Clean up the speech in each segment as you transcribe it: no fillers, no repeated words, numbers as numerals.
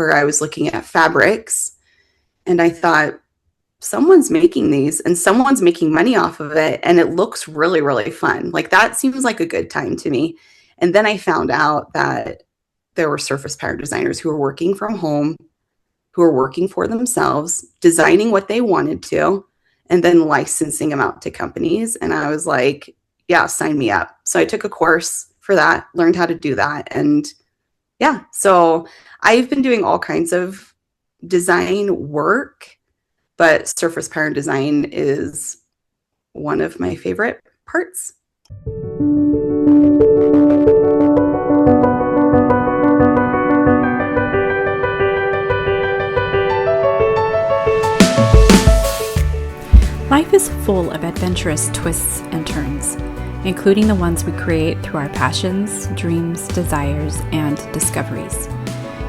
where I was looking at fabrics, and I thought, someone's making these and someone's making money off of it, and it looks really, really fun. Like, that seems like a good time to me. And then I found out that there were surface pattern designers who were working from home, who were working for themselves, designing what they wanted to, and then licensing them out to companies. And I was like, yeah, sign me up. So I took a course for that, learned how to do that. And yeah, so I've been doing all kinds of design work, but surface pattern design is one of my favorite parts. Life is full of adventurous twists and turns, including the ones we create through our passions, dreams, desires, and discoveries.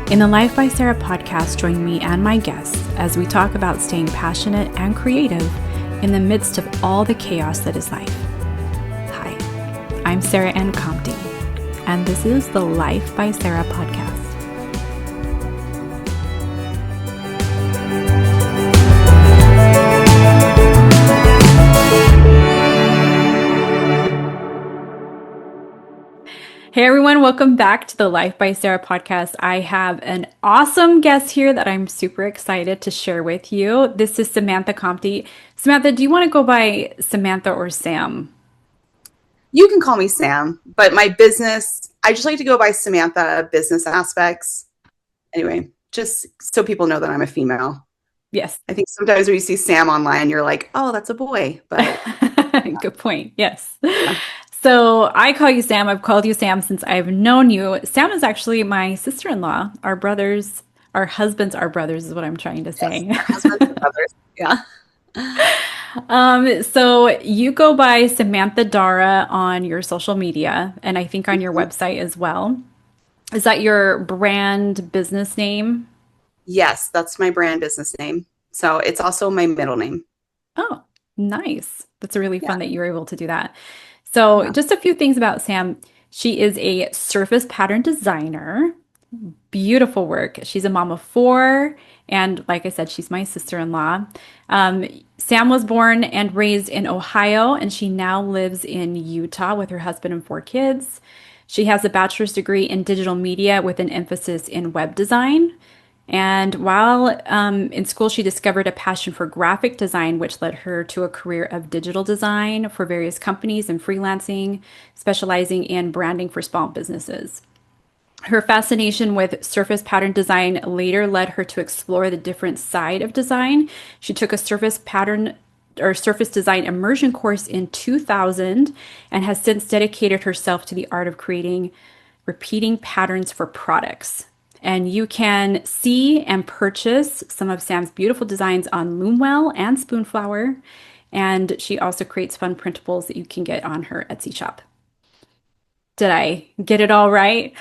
In the Life by Sarah podcast, join me and my guests as we talk about staying passionate and creative in the midst of all the chaos that is life. Hi, I'm Sarah Ann Comte, and this is the Life by Sarah podcast. Hey everyone, welcome back to the Life by Sarah podcast. I have an awesome guest here that I'm super excited to share with you. This is Samantha Comte. Samantha, do you want to go by Samantha or Sam? You can call me Sam, but my business, I just like to go by Samantha business aspects. Anyway, just so people know that I'm a female. Yes. I think sometimes when you see Sam online, you're like, oh, that's a boy. But good point. Yes. Yeah. So I call you Sam. I've called you Sam since I've known you. Sam is actually my sister-in-law. Our husbands are brothers is what I'm trying to say. Yes, our husbands are brothers. Yeah. So you go by Samantha Dara on your social media, and I think on your website as well. Is that your brand business name? Yes, that's my brand business name. So it's also my middle name. Oh, nice. That's really fun that you were able to do that. So just a few things about Sam. She is a surface pattern designer. Beautiful work. She's a mom of 4. And like I said, she's my sister-in-law. Sam was born and raised in Ohio, and she now lives in Utah with her husband and 4 kids. She has a bachelor's degree in digital media with an emphasis in web design. And while in school, she discovered a passion for graphic design, which led her to a career of digital design for various companies and freelancing, specializing in branding for small businesses. Her fascination with surface pattern design later led her to explore the different side of design. She took a surface design immersion course in 2000 and has since dedicated herself to the art of creating repeating patterns for products. And you can see and purchase some of Sam's beautiful designs on Loomwell and Spoonflower. And she also creates fun printables that you can get on her Etsy shop. Did I get it all right?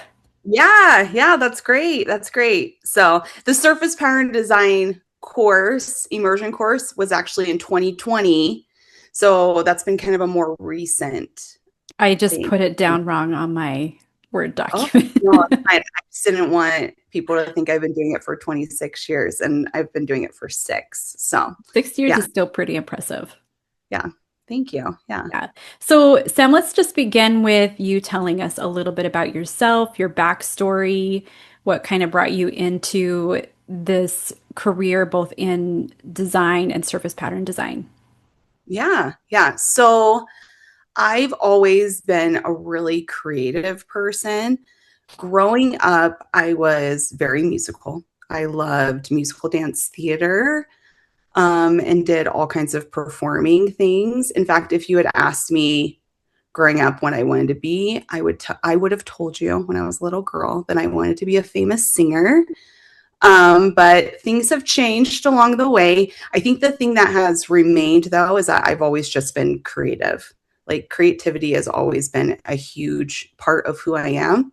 Yeah, that's great. That's great. So the surface pattern design course, immersion course, was actually in 2020. So that's been kind of a more recent I just put it down wrong on my Word document. Oh, no, I just didn't want people to think I've been doing it for 26 years, and I've been doing it for 6. So 6 years is still pretty impressive. Yeah. Thank you. Yeah. So Sam, let's just begin with you telling us a little bit about yourself, your backstory, what kind of brought you into this career, both in design and surface pattern design. Yeah. So I've always been a really creative person. Growing up, I was very musical. I loved musical dance theater and did all kinds of performing things. In fact, if you had asked me growing up what I wanted to be, I would have told you when I was a little girl that I wanted to be a famous singer. But things have changed along the way. I think the thing that has remained, though, is that I've always just been creative. Like, creativity has always been a huge part of who I am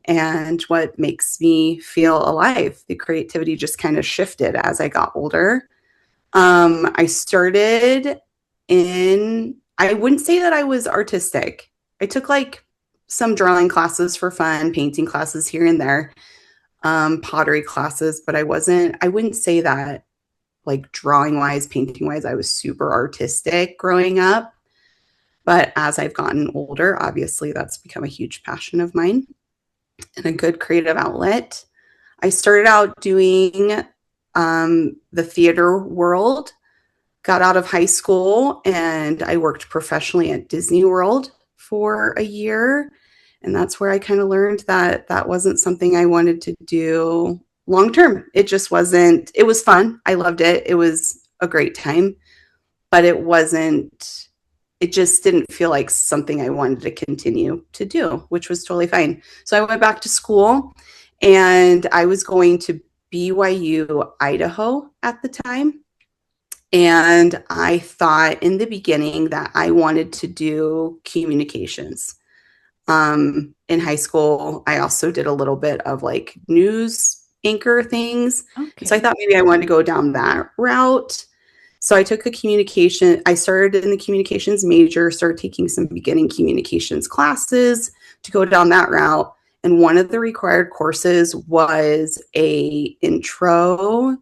and what makes me feel alive. The creativity just kind of shifted as I got older. I started I wouldn't say that I was artistic. I took like some drawing classes for fun, painting classes here and there. pottery classes, but I wouldn't say that like drawing wise, painting wise, I was super artistic growing up. But as I've gotten older, obviously that's become a huge passion of mine and a good creative outlet. I started out doing the theater world, got out of high school, and I worked professionally at Disney World for a year. And that's where I kind of learned that that wasn't something I wanted to do long term. It just wasn't, it was fun. I loved it. It was a great time, but it just didn't feel like something I wanted to continue to do, which was totally fine. So I went back to school and I was going to BYU, Idaho at the time. And I thought in the beginning that I wanted to do communications. In high school, I also did a little bit of like news anchor things. And so I Okay. thought maybe I wanted to go down that route. So I started in the communications major, started taking some beginning communications classes to go down that route. And one of the required courses was a intro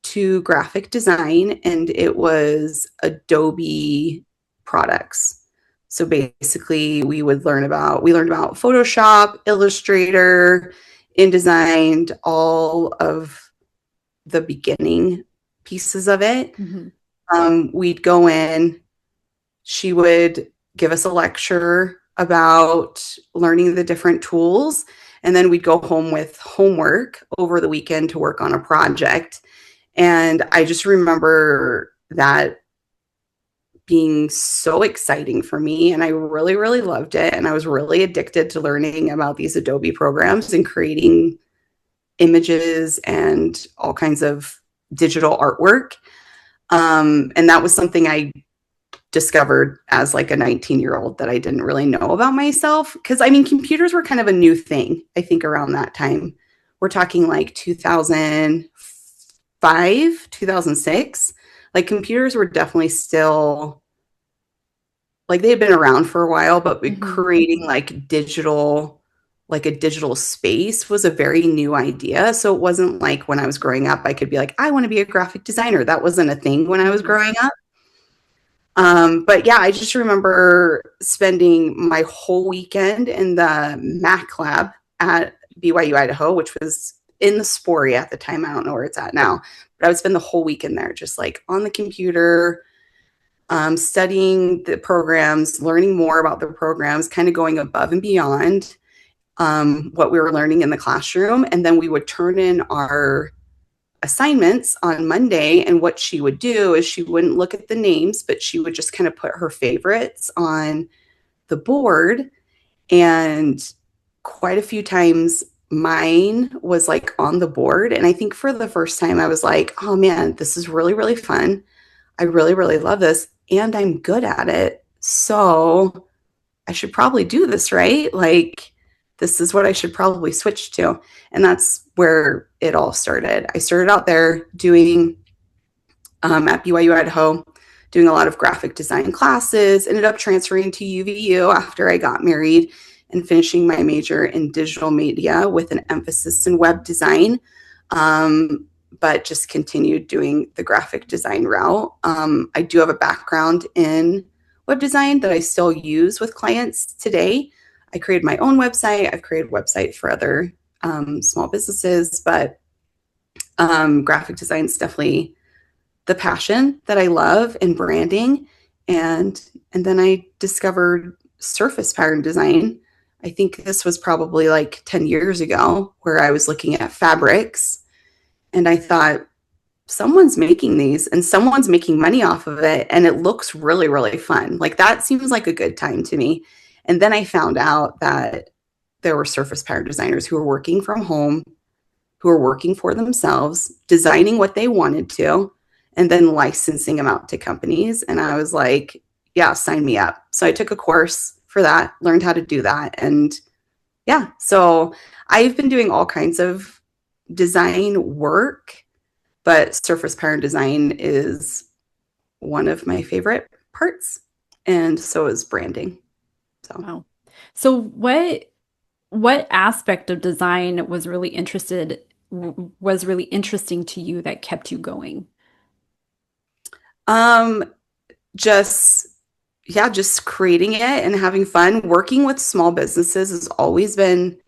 to graphic design, and it was Adobe products. So basically we learned about Photoshop, Illustrator, InDesign, all of the beginning pieces of it. Mhm. We'd go in, she would give us a lecture about learning the different tools, and then we'd go home with homework over the weekend to work on a project. And I just remember that being so exciting for me. And I really, really loved it. And I was really addicted to learning about these Adobe programs and creating images and all kinds of digital artwork. And that was something I discovered as like a 19-year-old that I didn't really know about myself. Because I mean, computers were kind of a new thing, I think, around that time. We're talking like 2005, 2006. Like computers were definitely still like they had been around for a while, but Mhm. creating like a digital space was a very new idea. So it wasn't like when I was growing up, I could be like, I want to be a graphic designer. That wasn't a thing when I was Mhm. growing up. But yeah, I just remember spending my whole weekend in the Mac lab at BYU, Idaho, which was in the Spory at the time. I don't know where it's at now, but I would spend the whole weekend there, just like on the computer, studying the programs, learning more about the programs, kind of going above and beyond what we were learning in the classroom. And then we would turn in our assignments on Monday. And what she would do is she wouldn't look at the names, but she would just kind of put her favorites on the board. And quite a few times, mine was like on the board. And I think for the first time, I was like, oh man, this is really, really fun. I really, really love this. And I'm good at it. So I should probably do this, right? Like, this is what I should probably switch to. And that's where it all started. I started out there doing at BYU Idaho, doing a lot of graphic design classes, ended up transferring to UVU after I got married and finishing my major in digital media with an emphasis in web design. But just continued doing the graphic design route. I do have a background in web design that I still use with clients today. I created my own website. I've created websites for other small businesses, but graphic design is definitely the passion that I love in branding. And then I discovered surface pattern design. I think this was probably like 10 years ago where I was looking at fabrics and I thought someone's making these and someone's making money off of it and it looks really really fun. Like that seems like a good time to me. And then I found out that there were surface pattern designers who were working from home, who were working for themselves, designing what they wanted to, and then licensing them out to companies. And I was like, yeah, sign me up. So I took a course for that, learned how to do that. And yeah, so I've been doing all kinds of design work, but surface pattern design is one of my favorite parts. And so is branding. So Wow. So what what aspect of design was really interesting to you that kept you going? Um, just yeah, just creating it and having fun. Working with small businesses has always been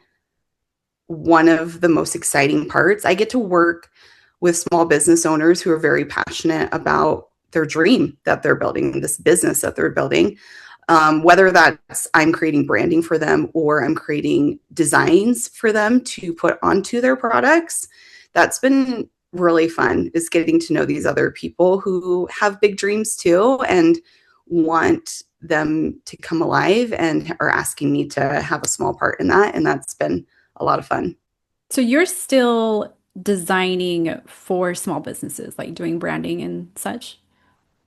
one of the most exciting parts. I get to work with small business owners who are very passionate about their dream that they're building, this business that they're building. Whether that's I'm creating branding for them or I'm creating designs for them to put onto their products. That's been really fun, is getting to know these other people who have big dreams too and want them to come alive and are asking me to have a small part in that. And that's been a lot of fun. So you're still designing for small businesses, like doing branding and such?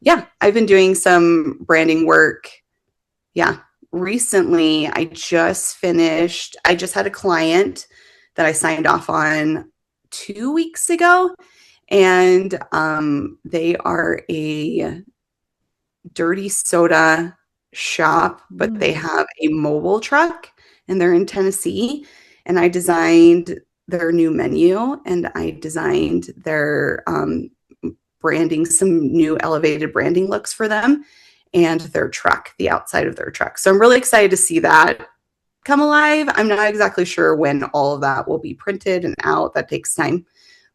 Yeah, I've been doing some branding work. Yeah, recently I just had a client that I signed off on 2 weeks ago, and they are a dirty soda shop, but they Mm. have a mobile truck and they're in Tennessee. And I designed their new menu and I designed their branding, some new elevated branding looks for them and their truck, the outside of their truck. So I'm really excited to see that come alive. I'm not exactly sure when all of that will be printed and out. That takes time.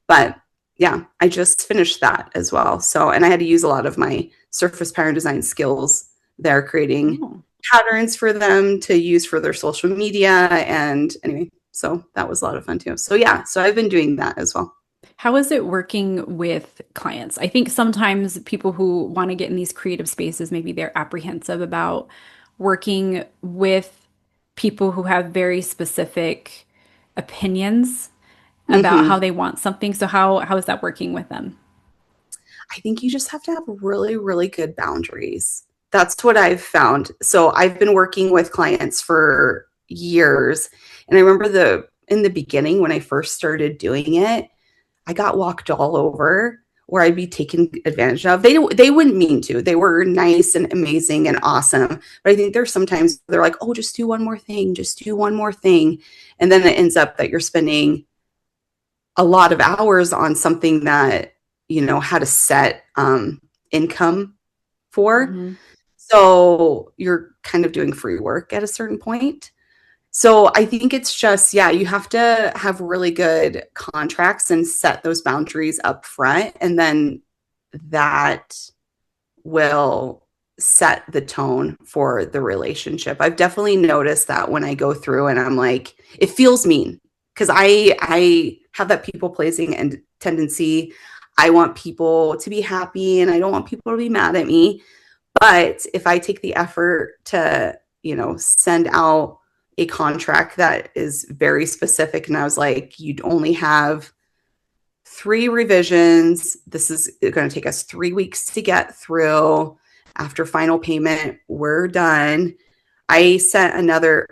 But yeah, I just finished that as well. So, and I had to use a lot of my surface pattern design skills there, creating Oh. patterns for them to use for their social media. And anyway, so that was a lot of fun too. So, yeah, so I've been doing that as well. How is it working with clients? I think sometimes people who want to get in these creative spaces, maybe they're apprehensive about working with people who have very specific opinions about how Mm-hmm. they want something. So how is that working with them? I think you just have to have really, really good boundaries. That's what I've found. So I've been working with clients for years. And I remember in the beginning when I first started doing it, I got walked all over or I'd be taken advantage of. They wouldn't mean to. They were nice and amazing and awesome. But I think there's sometimes they're like, "Oh, just do one more thing, just do one more thing." And then it ends up that you're spending a lot of hours on something that, had a set income for. Hmm. So you're kind of doing free work at a certain point. So I think it's just, yeah, you have to have really good contracts and set those boundaries up front. And then that will set the tone for the relationship. I've definitely noticed that when I go through and I'm like, it feels mean because I have that people pleasing and tendency. I want people to be happy and I don't want people to be mad at me. But if I take the effort to, send out a contract that is very specific and I was like, you'd only have 3 revisions. This is going to take us 3 weeks to get through. After final payment, we're done. There was another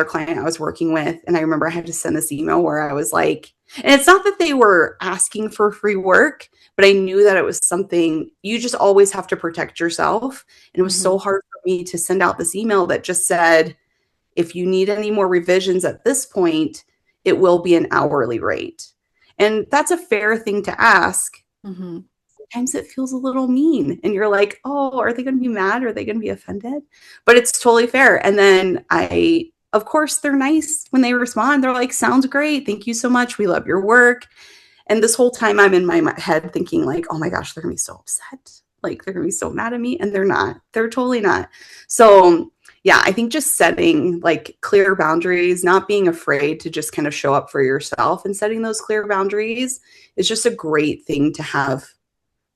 client I was working with, and I remember I had to send this email where I was like, and it's not that they were asking for free work, but I knew that it was something you just always have to protect yourself. And it was Hmm. so hard for me to send out this email that just said, if you need any more revisions at this point, it will be an hourly rate. And that's a fair thing to ask. Hmm. Sometimes it feels a little mean and you're like, oh, are they going to be mad? Are they going to be offended? But it's totally fair. And then of course, they're nice when they respond. They're like, sounds great. Thank you so much. We love your work. And this whole time I'm in my head thinking like, oh my gosh, they're going to be so upset. Like they're going to be so mad at me. And they're not. They're totally not. So yeah, I think just setting like clear boundaries, not being afraid to just kind of show up for yourself and setting those clear boundaries is just a great thing to have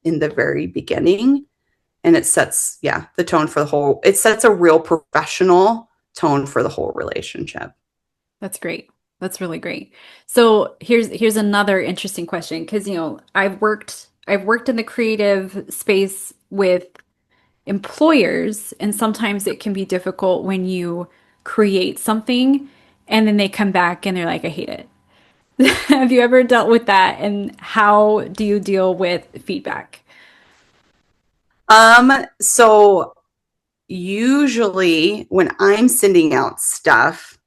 in the very beginning. And it sets, yeah, the tone for it sets a real professional tone for the whole relationship. That's great. That's really great. So here's another interesting question because I've worked in the creative space with employers, and sometimes it can be difficult when you create something and then they come back and they're like, I hate it. Have you ever dealt with that? And how do you deal with feedback? So usually when I'm sending out stuff,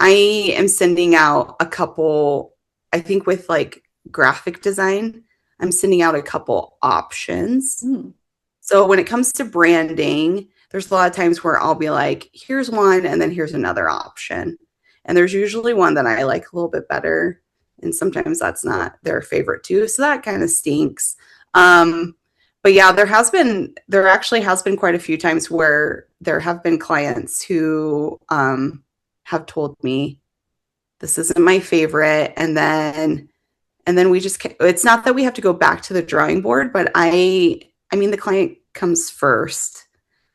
I am sending out a couple, I think with like graphic design, I'm sending out a couple options. Mm. So when it comes to branding, there's a lot of times where I'll be like, here's one, and then here's another option. And there's usually one that I like a little bit better. And sometimes that's not their favorite too. So that kind of stinks. Um, but yeah, there actually has been quite a few times where there have been clients who have told me this isn't my favorite. And then we just, it's not that we have to go back to the drawing board, but I mean, the client comes first.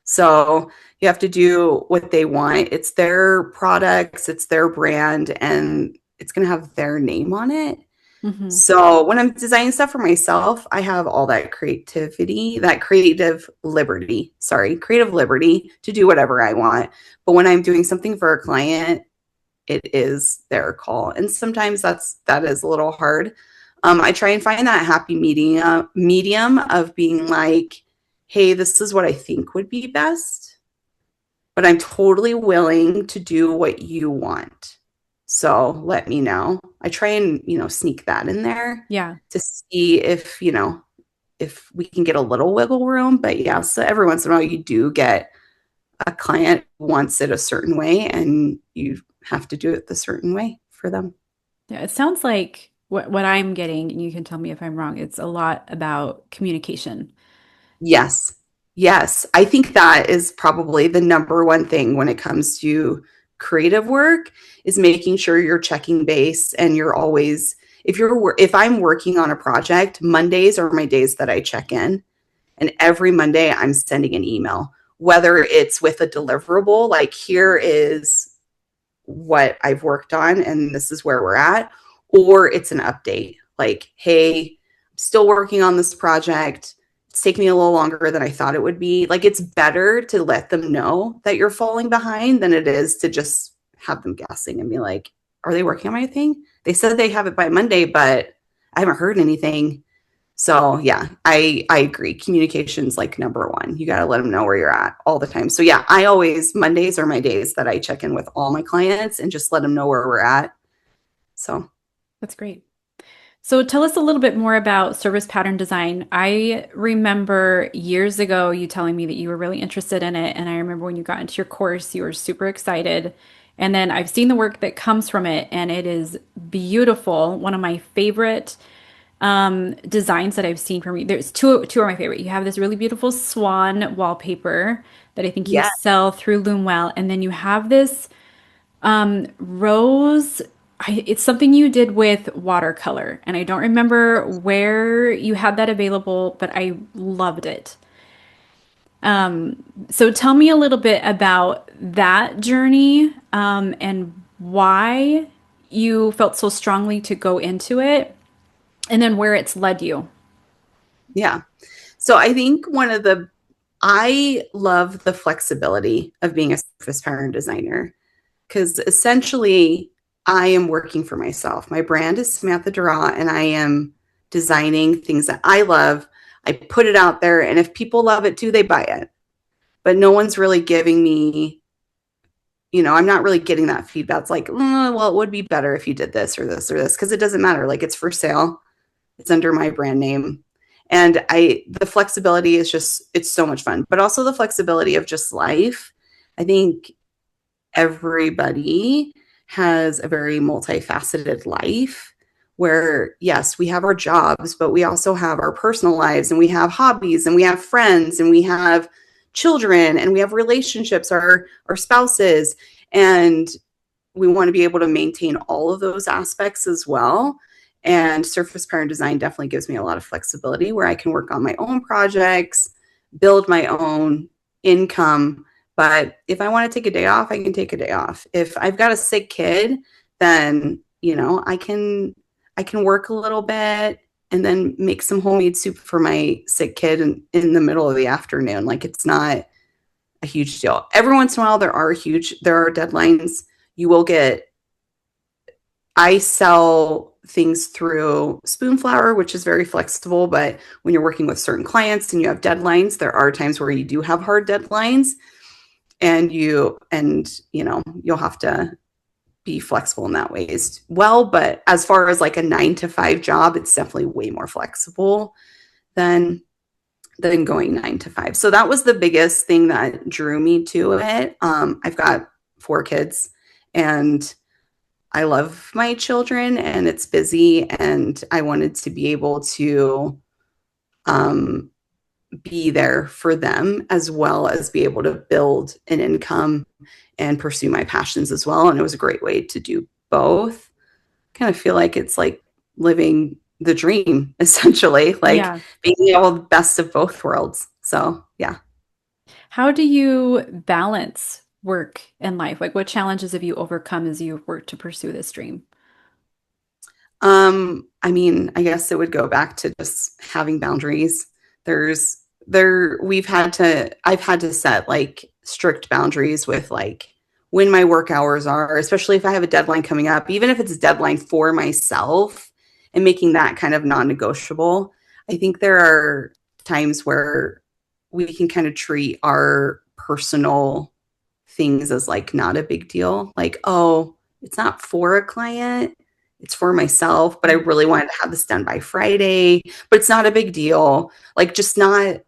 So you have to do what they want. It's their products, it's their brand, and it's going to have their name on it. Hmm. So when I'm designing stuff for myself, I have all that creativity, that creative liberty to do whatever I want. But when I'm doing something for a client, it is their call. And sometimes that is a little hard. I try and find that happy medium of being like, hey, this is what I think would be best, but I'm totally willing to do what you want. So let me know. I try and, sneak that in there Yeah. to see if we can get a little wiggle room. But yeah, so every once in a while you do get a client who wants it a certain way and you have to do it the certain way for them. Yeah. It sounds like what I'm getting, and you can tell me if I'm wrong, it's a lot about communication. Yes. Yes. I think that is probably the number one thing when it comes to creative work is making sure you're checking base and you're always if I'm working on a project, Mondays are my days that I check in. And every Monday I'm sending an email, whether it's with a deliverable, like here is what I've worked on and this is where we're at, or it's an update like, hey, I'm still working on this project. It's taking me a little longer than I thought it would be. Like, it's better to let them know that you're falling behind than it is to just have them guessing and be like, are they working on my thing? They said they have it by Monday, but I haven't heard anything. So yeah, I agree. Communication's like number one. You got to let them know where you're at all the time. So yeah, Mondays are my days that I check in with all my clients and just let them know where we're at. So That's great. So tell us a little bit more about service pattern design. I remember years ago you telling me that you were really interested in it. And I remember when you got into your course, you were super excited. And then I've seen the work that comes from it, and it is beautiful. One of my favorite designs that I've seen from you. There's two are my favorite. You have this really beautiful swan wallpaper that I think you yeah, sell through Loomwell, and then you have this rose. It's something you did with watercolor, and I don't remember where you had that available, but I loved it. So tell me a little bit about that journey, and why you felt so strongly to go into it, and then where it's led you. yeah. So I love the flexibility of being a surface pattern designer because essentially I am working for myself. My brand is Samantha Dura, and I am designing things that I love. I put it out there, and if people love it too, they buy it. But no one's really giving me, I'm not really getting that feedback. It's like, well, it would be better if you did this or this or this, because it doesn't matter. Like, it's for sale, it's under my brand name. And the flexibility is just, it's so much fun, but also the flexibility of just life. I think everybody has a very multifaceted life where, yes, we have our jobs, but we also have our personal lives and we have hobbies and we have friends and we have children and we have relationships, our spouses. And we want to be able to maintain all of those aspects as well. And surface pattern design definitely gives me a lot of flexibility where I can work on my own projects, build my own income. But if I want to take a day off, I can take a day off. If I've got a sick kid, then, I can work a little bit and then make some homemade soup for my sick kid in the middle of the afternoon. Like, it's not a huge deal. Every once in a while there are deadlines. You will get I sell things through Spoonflower, which is very flexible, but when you're working with certain clients and you have deadlines, there are times where you do have hard deadlines and you'll have to be flexible in that way as well. But as far as like a 9 to 5 job, it's definitely way more flexible than going 9 to 5. So that was the biggest thing that drew me to it. I've got 4 kids, and I love my children, and it's busy, and I wanted to be able to um, be there for them as well as be able to build an income and pursue my passions as well. And it was a great way to do both. Kind of feel like it's like living the dream, essentially, like Yeah. being able the best of both worlds. So, yeah. How do you balance work and life? Like, what challenges have you overcome as you've worked to pursue this dream? I mean, I guess it would go back to just having boundaries. There's there we've had to I've had to set like strict boundaries with like when my work hours are, especially if I have a deadline coming up, even if it's a deadline for myself and making that kind of non-negotiable. I think there are times where we can kind of treat our personal things as like not a big deal. Like, oh, it's not for a client, it's for myself, but I really wanted to have this done by Friday, but it's not a big deal. Like, just not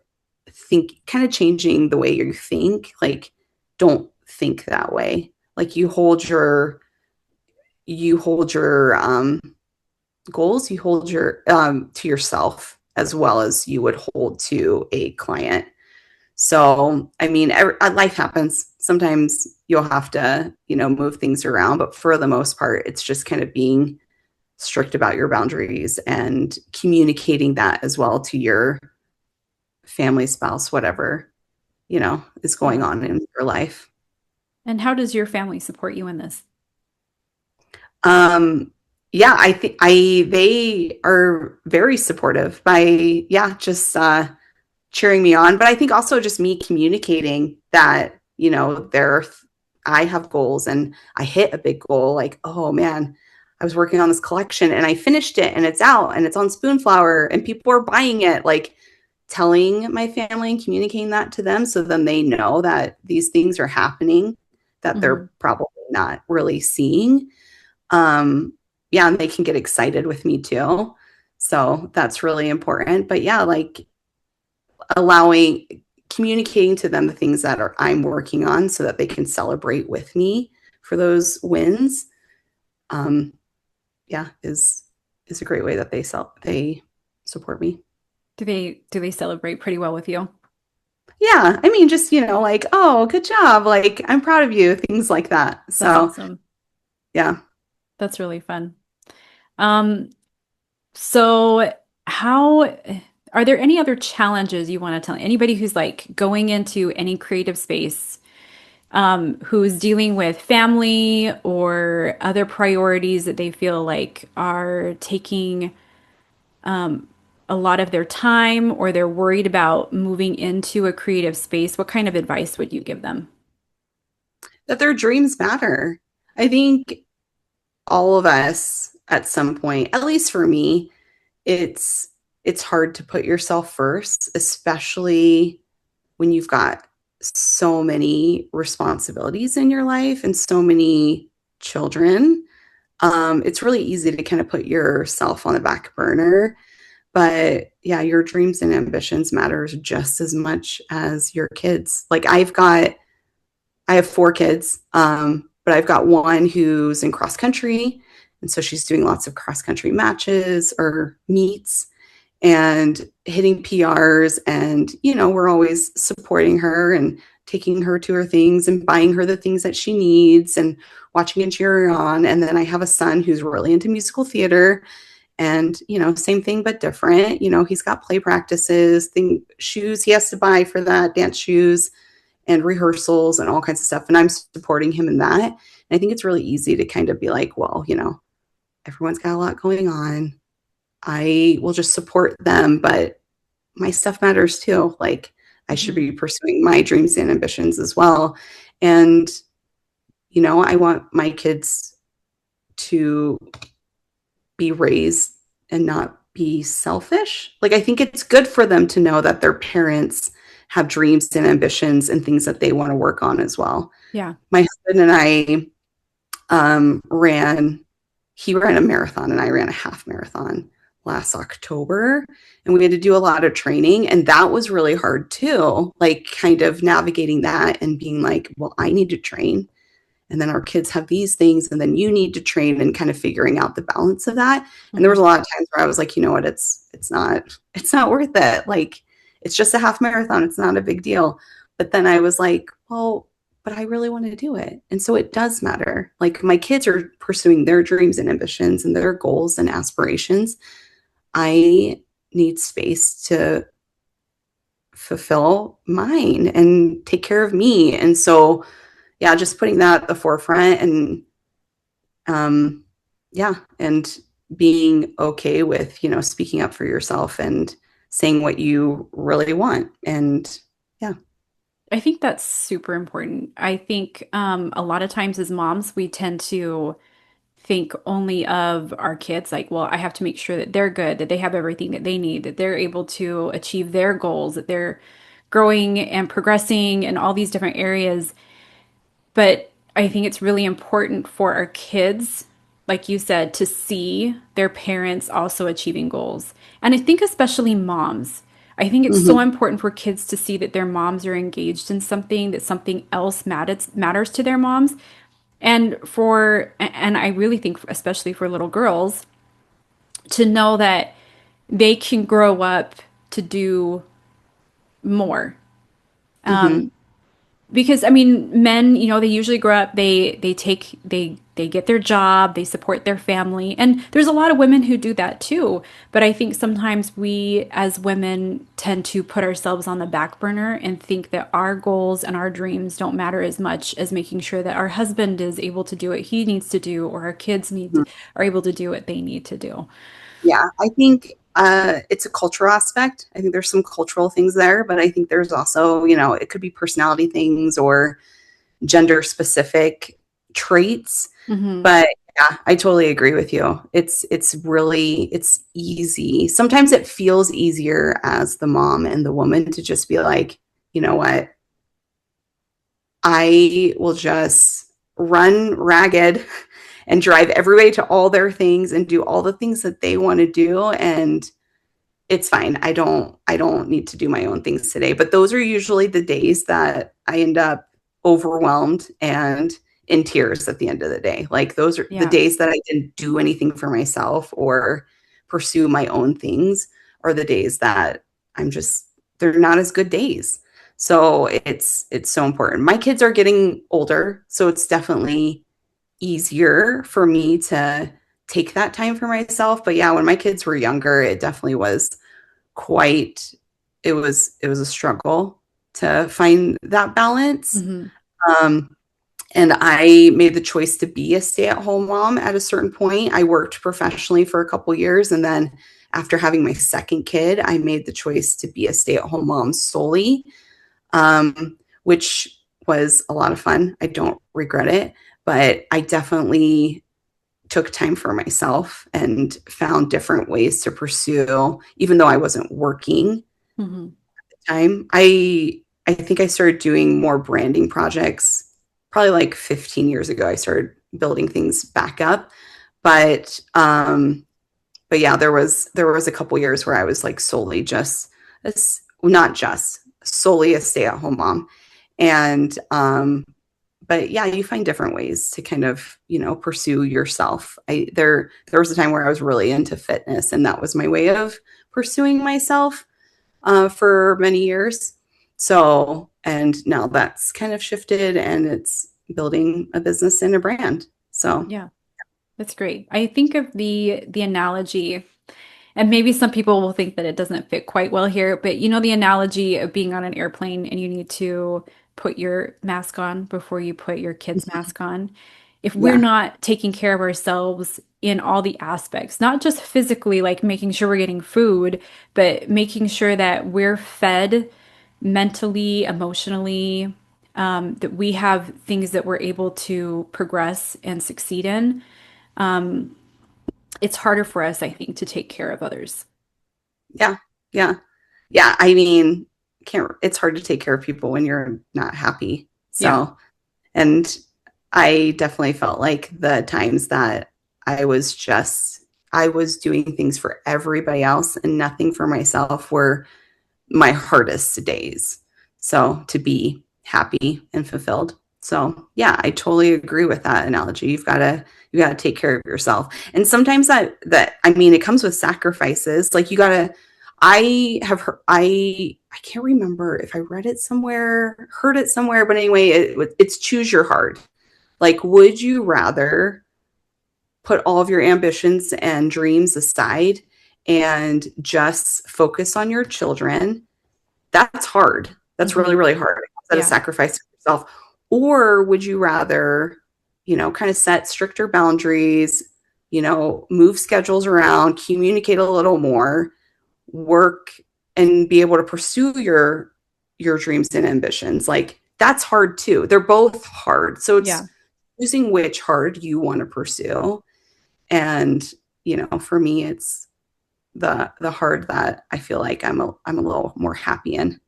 think, kind of changing the way you think. Like, don't think that way. Like, you hold your goals, you hold your to yourself as well as you would hold to a client. So, I mean, life happens. Sometimes you'll have to, move things around, but for the most part, it's just kind of being strict about your boundaries and communicating that as well to your family, spouse, whatever, is going Yeah. on in your life. And how does your family support you in this? Um, yeah, I think they are very supportive by, yeah, just cheering me on. But I think also just me communicating that, I have goals and I hit a big goal. Like, oh man, I was working on this collection and I finished it and it's out and it's on Spoonflower and people are buying it. Like, telling my family and communicating that to them so then they know that these things are happening that Hmm. they're probably not really seeing. Um, yeah, and they can get excited with me too. So that's really important. But yeah, like allowing communicating to them the things that are I'm working on so that they can celebrate with me for those wins. Um, yeah, is a great way that they support me. Do they celebrate pretty well with you? Yeah, I mean, just like, oh, good job, like I'm proud of you, things like that. That's So awesome. yeah. That's really fun. Um, so how are there any other challenges you want to tell anybody who's like going into any creative space, who's dealing with family or other priorities that they feel like are taking a lot of their time or they're worried about moving into a creative space? What kind of advice would you give them? That their dreams matter. I think all of us at some point, at least for me, it's it's hard to put yourself first, especially when you've got so many responsibilities in your life and so many children. It's really easy to kind of put yourself on the back burner. But yeah, your dreams and ambitions matters just as much as your kids. Like I have 4 kids, but I've got one who's in cross country. And so she's doing lots of cross country matches or meets and hitting PRs. And, we're always supporting her and taking her to her things and buying her the things that she needs and watching and cheering her on. And then I have a son who's really into musical theater and, same thing, but different. He's got play practices, shoes he has to buy for that, dance shoes and rehearsals and all kinds of stuff. And I'm supporting him in that. And I think it's really easy to kind of be like, well, everyone's got a lot going on. I will just support them, but my stuff matters too. Like I should Mhm. be pursuing my dreams and ambitions as well. And, I want my kids to be raised and not be selfish. Like I think it's good for them to know that their parents have dreams and ambitions and things that they want to work on as well. Yeah. My husband and I ran he ran a marathon and I ran a half marathon last October, and we had to do a lot of training, and that was really hard too, like kind of navigating that and being like, well, I need to train, and then our kids have these things, and then you need to train, and kind of figuring out the balance of that. And there was Hmm. a lot of times where I was like, you know what, it's not worth it. Like, it's just a half marathon, it's not a big deal. But then I was like, well, but I really want to do it, and so it does matter. Like, my kids are pursuing their dreams and ambitions and their goals and aspirations. I need space to fulfill mine and take care of me. And so, yeah, just putting that at the forefront, and um, yeah, and being okay with, speaking up for yourself and saying what you really want. And yeah. I think that's super important. I think a lot of times as moms, we tend to think only of our kids, like, well, I have to make sure that they're good, that they have everything that they need, that they're able to achieve their goals, that they're growing and progressing in all these different areas. But I think it's really important for our kids, like you said, to see their parents also achieving goals. And I think especially moms. I think it's so Hmm. important for kids to see that their moms are engaged in something, that something else matters to their moms. And I really think especially for little girls to know that they can grow up to do more. Hmm. Because I mean, men, they usually grow up, they get their job, they support their family. And there's a lot of women who do that too. But I think sometimes we as women tend to put ourselves on the back burner and think that our goals and our dreams don't matter as much as making sure that our husband is able to do what he needs to do, or our kids are able to do what they need to do. Yeah, I think it's a cultural aspect. I think there's some cultural things there, but I think there's also, it could be personality things or gender specific traits. Hmm. But yeah, I totally agree with you. It's easy. Sometimes it feels easier as the mom and the woman to just be like, you know what? I will just run ragged and drive everybody to all their things and do all the things that they want to do, and it's fine. I don't need to do my own things today. But those are usually the days that I end up overwhelmed and in tears at the end of the day. Like, those are the Yeah. days that I didn't do anything for myself or pursue my own things, are the days that I'm just they're not as good days. So it's so important. My kids are getting older, so it's definitely easier for me to take that time for myself. But yeah, when my kids were younger, it definitely was quite it was a struggle to find that balance. Hmm. Um, and I made the choice to be a stay-at-home mom at a certain point. I worked professionally for a couple years, and then after having my second kid, I made the choice to be a stay-at-home mom solely, which was a lot of fun. I don't regret it, but I definitely took time for myself and found different ways to pursue, even though I wasn't working Hmm. time. I think I started doing more branding projects probably like 15 years ago. I started building things back up. But yeah, there was a couple years where I was like solely just not just solely a stay-at-home mom. And but yeah, you find different ways to kind of, pursue yourself. There was a time where I was really into fitness, and that was my way of pursuing myself for many years. So, and now that's kind of shifted, and it's building a business and a brand. So, Yeah, that's great. I think of the analogy. And maybe some people will think that it doesn't fit quite well here, but the analogy of being on an airplane and you need to put your mask on before you put your kid's mask on. If we're yeah, not taking care of ourselves in all the aspects, not just physically, like making sure we're getting food, but making sure that we're fed mentally, emotionally, that we have things that we're able to progress and succeed in, it's harder for us, I think, to take care of others. yeah, yeah, yeah. I mean, can't it's hard to take care of people when you're not happy. Yeah. So, and I definitely felt like the times that I was doing things for everybody else and nothing for myself were my hardest days. So to be happy and fulfilled. So yeah, I totally agree with that analogy. You gotta take care of yourself. And sometimes that I mean it comes with sacrifices. Like you gotta I can't remember if I read it somewhere, heard it somewhere, but anyway, it's choose your heart. Like, would you rather put all of your ambitions and dreams aside and just focus on your children? That's hard. That's really, Hmm. really hard. Is that a Yeah. sacrifice of yourself? Or would you rather, kind of set stricter boundaries, move schedules around, communicate a little more, work and be able to pursue your dreams and ambitions? Like that's hard too. They're both hard. So it's Yeah. choosing which hard you want to pursue. And, for me it's the hard that I feel like I'm a little more happy in.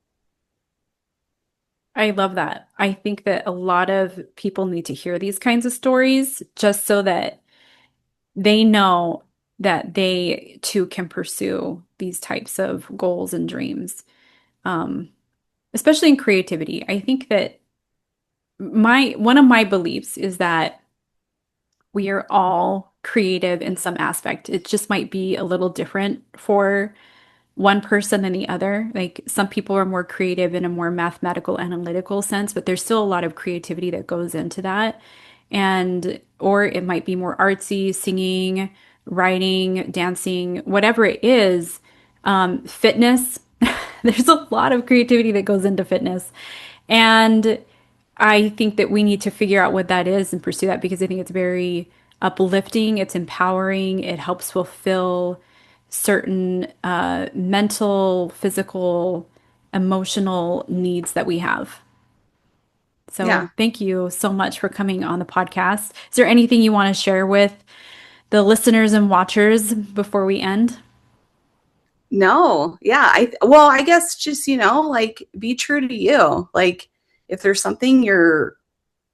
I love that. I think that a lot of people need to hear these kinds of stories just so that they know that they too can pursue these types of goals and dreams, um, especially in creativity. I think that my one of my beliefs is that we are all creative in some aspect. It just might be a little different for one person than the other. Like some people are more creative in a more mathematical, analytical sense, but there's still a lot of creativity that goes into that. And, or it might be more artsy, singing, writing, dancing, whatever it is. Fitness, there's a lot of creativity that goes into fitness. And I think that we need to figure out what that is and pursue that because I think it's very uplifting, it's empowering, it helps fulfill certain mental, physical, emotional needs that we have. So, Yeah. thank you so much for coming on the podcast. Is there anything you want to share with the listeners and watchers before we end? No. Yeah. I guess just, like be true to you. Like if there's something you're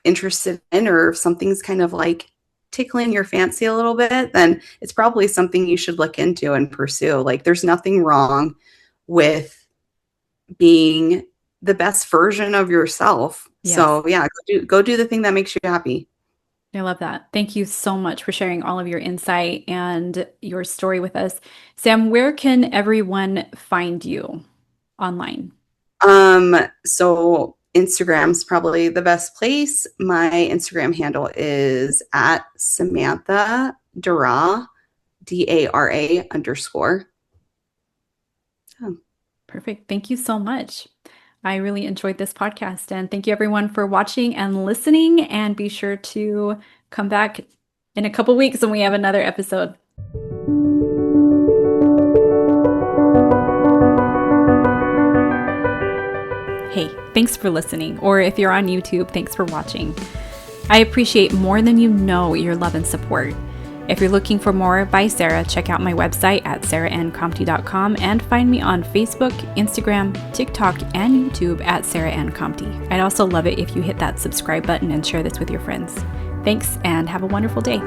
interested in or if something's kind of like tickling your fancy a little bit, then it's probably something you should look into and pursue. Like there's nothing wrong with being the best version of yourself. Yes, So yeah, go do the thing that makes you happy. I love that. Thank you so much for sharing all of your insight and your story with us. Sam, where can everyone find you online? So Instagram's probably the best place. My Instagram handle is at Samantha Dara, DARA_. Oh, Perfect. Thank you so much. I really enjoyed this podcast and thank you everyone for watching and listening and be sure to come back in a couple weeks when we have another episode. Hey, thanks for listening, or if you're on YouTube, thanks for watching. I appreciate more than you know your love and support. If you're looking for more by Sarah, check out my website at sarahanncomte.com and find me on Facebook, Instagram, TikTok, and YouTube at Sarah Ann Comte. I'd also love it if you hit that subscribe button and share this with your friends. Thanks and have a wonderful day.